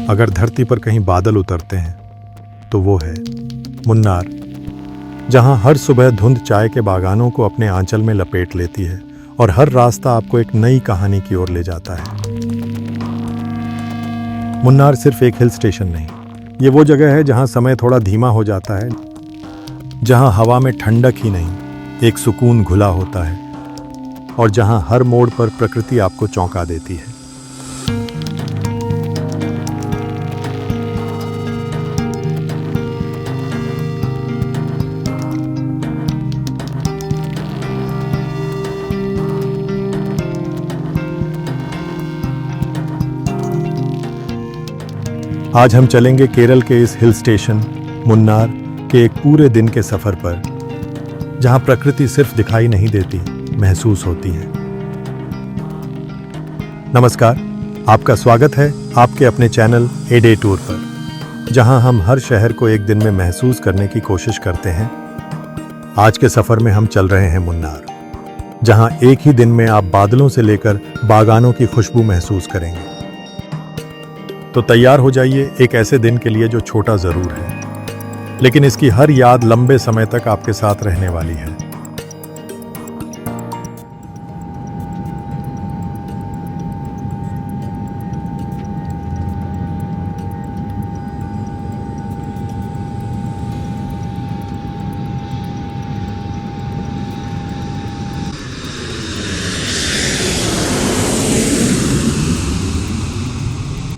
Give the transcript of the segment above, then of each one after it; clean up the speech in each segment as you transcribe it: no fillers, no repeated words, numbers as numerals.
अगर धरती पर कहीं बादल उतरते हैं तो वो है मुन्नार, जहां हर सुबह धुंध चाय के बागानों को अपने आंचल में लपेट लेती है और हर रास्ता आपको एक नई कहानी की ओर ले जाता है। मुन्नार सिर्फ एक हिल स्टेशन नहीं, ये वो जगह है जहां समय थोड़ा धीमा हो जाता है, जहां हवा में ठंडक ही नहीं एक सुकून घुला होता है और जहां हर मोड़ पर प्रकृति आपको चौंका देती है। आज हम चलेंगे केरल के इस हिल स्टेशन मुन्नार के एक पूरे दिन के सफर पर, जहां प्रकृति सिर्फ दिखाई नहीं देती, महसूस होती है। नमस्कार, आपका स्वागत है आपके अपने चैनल ए डे टूर पर, जहां हम हर शहर को एक दिन में महसूस करने की कोशिश करते हैं। आज के सफर में हम चल रहे हैं मुन्नार, जहां एक ही दिन में आप बादलों से लेकर बागानों की खुशबू महसूस करेंगे। तो तैयार हो जाइए एक ऐसे दिन के लिए जो छोटा जरूर है, लेकिन इसकी हर याद लंबे समय तक आपके साथ रहने वाली है।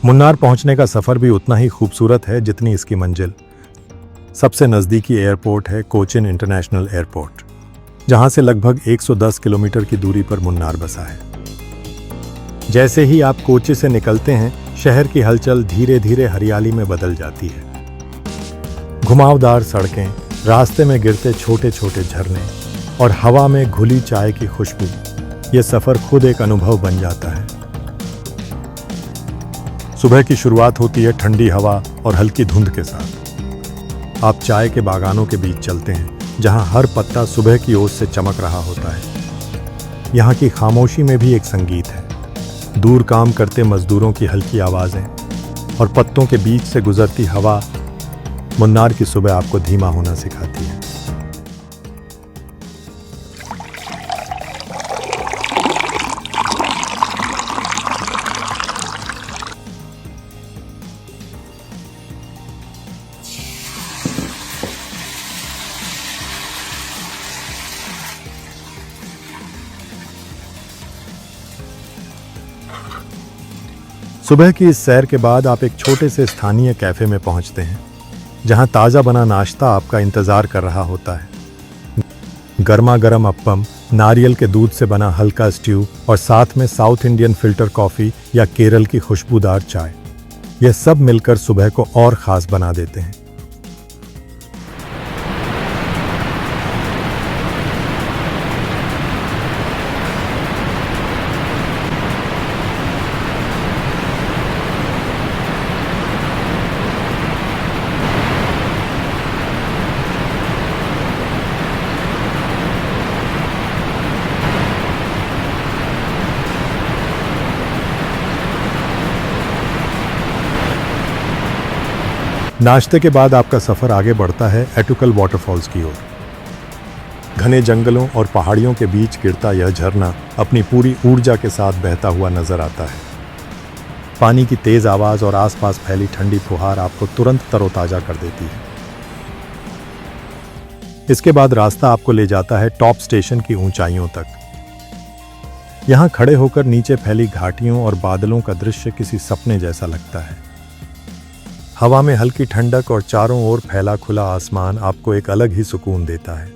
मुन्नार पहुंचने का सफर भी उतना ही खूबसूरत है जितनी इसकी मंजिल। सबसे नज़दीकी एयरपोर्ट है कोचिन इंटरनेशनल एयरपोर्ट, जहां से लगभग 110 किलोमीटर की दूरी पर मुन्नार बसा है। जैसे ही आप कोची से निकलते हैं, शहर की हलचल धीरे धीरे हरियाली में बदल जाती है। घुमावदार सड़कें, रास्ते में गिरते छोटे छोटे झरने और हवा में घुली चाय की खुशबू, ये सफ़र खुद एक अनुभव बन जाता है। सुबह की शुरुआत होती है ठंडी हवा और हल्की धुंध के साथ। आप चाय के बागानों के बीच चलते हैं, जहां हर पत्ता सुबह की ओस से चमक रहा होता है। यहाँ की खामोशी में भी एक संगीत है। दूर काम करते मजदूरों की हल्की आवाज़ें और पत्तों के बीच से गुजरती हवा मुन्नार की सुबह आपको धीमा होना सिखाती है। सुबह की इस सैर के बाद आप एक छोटे से स्थानीय कैफे में पहुंचते हैं, जहां ताज़ा बना नाश्ता आपका इंतज़ार कर रहा होता है। गर्मा गर्म अप्पम, नारियल के दूध से बना हल्का स्ट्यू और साथ में साउथ इंडियन फिल्टर कॉफ़ी या केरल की खुशबूदार चाय, यह सब मिलकर सुबह को और ख़ास बना देते हैं। नाश्ते के बाद आपका सफ़र आगे बढ़ता है एटुकल वाटरफॉल्स की ओर। घने जंगलों और पहाड़ियों के बीच गिरता यह झरना अपनी पूरी ऊर्जा के साथ बहता हुआ नजर आता है। पानी की तेज आवाज़ और आसपास फैली ठंडी फुहार आपको तुरंत तरोताज़ा कर देती है। इसके बाद रास्ता आपको ले जाता है टॉप स्टेशन की ऊंचाइयों तक। यहाँ खड़े होकर नीचे फैली घाटियों और बादलों का दृश्य किसी सपने जैसा लगता है। हवा में हल्की ठंडक और चारों ओर फैला खुला आसमान आपको एक अलग ही सुकून देता है।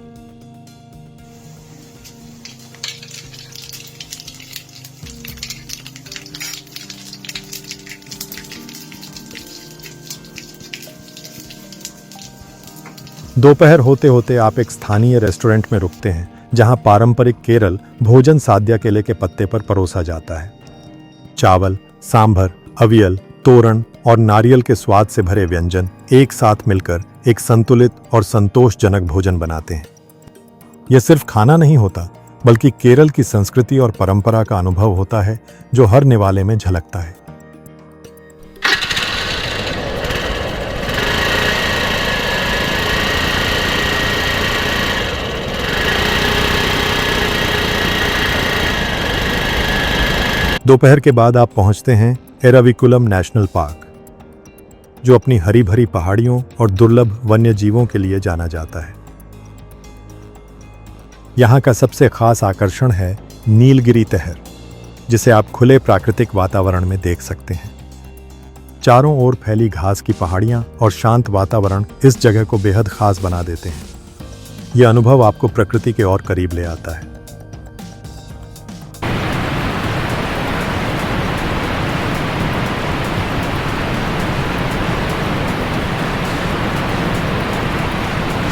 दोपहर होते होते आप एक स्थानीय रेस्टोरेंट में रुकते हैं, जहां पारंपरिक केरल भोजन साद्या केले के पत्ते पर परोसा जाता है। चावल, सांभर, अवियल, तोरण और नारियल के स्वाद से भरे व्यंजन एक साथ मिलकर एक संतुलित और संतोषजनक भोजन बनाते हैं। यह सिर्फ खाना नहीं होता, बल्कि केरल की संस्कृति और परंपरा का अनुभव होता है, जो हर निवाले में झलकता है। दोपहर के बाद आप पहुंचते हैं एराविकुलम नेशनल पार्क, जो अपनी हरी भरी पहाड़ियों और दुर्लभ वन्य जीवों के लिए जाना जाता है। यहाँ का सबसे खास आकर्षण है नीलगिरी तहर, जिसे आप खुले प्राकृतिक वातावरण में देख सकते हैं। चारों ओर फैली घास की पहाड़ियां और शांत वातावरण इस जगह को बेहद खास बना देते हैं। यह अनुभव आपको प्रकृति के और करीब ले आता है।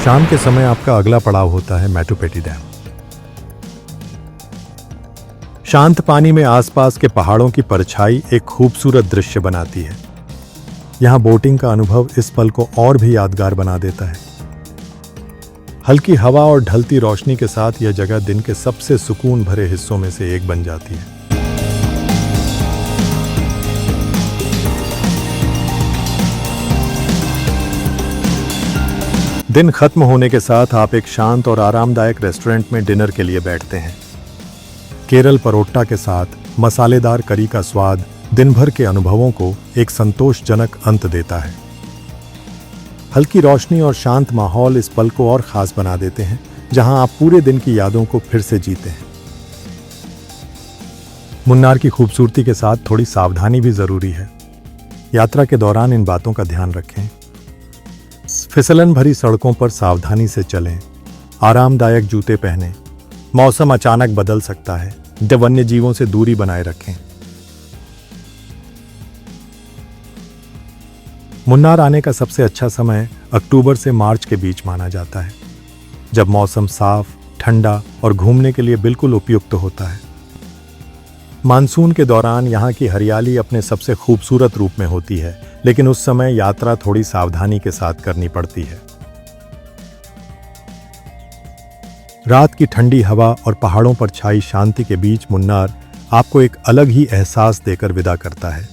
शाम के समय आपका अगला पड़ाव होता है मैटुपेटी डैम। शांत पानी में आसपास के पहाड़ों की परछाई एक खूबसूरत दृश्य बनाती है। यहाँ बोटिंग का अनुभव इस पल को और भी यादगार बना देता है। हल्की हवा और ढलती रोशनी के साथ यह जगह दिन के सबसे सुकून भरे हिस्सों में से एक बन जाती है। दिन खत्म होने के साथ आप एक शांत और आरामदायक रेस्टोरेंट में डिनर के लिए बैठते हैं। केरल परोटा के साथ मसालेदार करी का स्वाद दिन भर के अनुभवों को एक संतोषजनक अंत देता है। हल्की रोशनी और शांत माहौल इस पल को और खास बना देते हैं, जहां आप पूरे दिन की यादों को फिर से जीते हैं। मुन्नार की खूबसूरती के साथ थोड़ी सावधानी भी जरूरी है। यात्रा के दौरान इन बातों का ध्यान रखें। फिसलन भरी सड़कों पर सावधानी से चलें, आरामदायक जूते पहनें। मौसम अचानक बदल सकता है, वन्य जीवों से दूरी बनाए रखें। मुन्नार आने का सबसे अच्छा समय अक्टूबर से मार्च के बीच माना जाता है, जब मौसम साफ, ठंडा और घूमने के लिए बिल्कुल उपयुक्त होता है। मानसून के दौरान यहाँ की हरियाली अपने सबसे खूबसूरत रूप में होती है, लेकिन उस समय यात्रा थोड़ी सावधानी के साथ करनी पड़ती है। रात की ठंडी हवा और पहाड़ों पर छाई शांति के बीच मुन्नार आपको एक अलग ही एहसास देकर विदा करता है।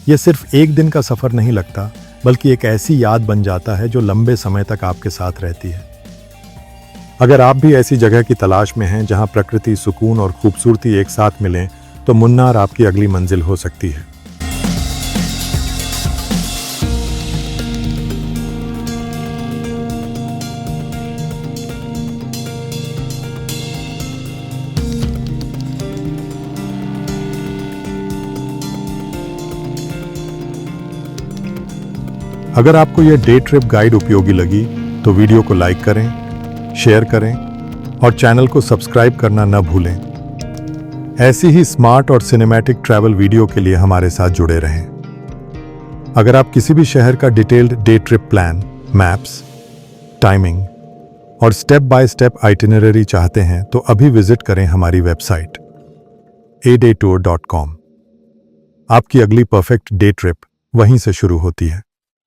यह सिर्फ एक दिन का सफर नहीं लगता, बल्कि एक ऐसी याद बन जाता है जो लंबे समय तक आपके साथ रहती है। अगर आप भी ऐसी जगह की तलाश में हैं जहां प्रकृति, सुकून और खूबसूरती एक साथ मिलें, तो मुन्नार आपकी अगली मंजिल हो सकती है। अगर आपको यह डे ट्रिप गाइड उपयोगी लगी तो वीडियो को लाइक करें, शेयर करें और चैनल को सब्सक्राइब करना न भूलें। ऐसी ही स्मार्ट और सिनेमैटिक ट्रैवल वीडियो के लिए हमारे साथ जुड़े रहें। अगर आप किसी भी शहर का detailed day trip plan, maps, timing और स्टेप बाय स्टेप आइटिनरी चाहते हैं तो अभी विजिट करें हमारी वेबसाइट adaytour.com। आपकी अगली परफेक्ट डे ट्रिप वहीं से शुरू होती है।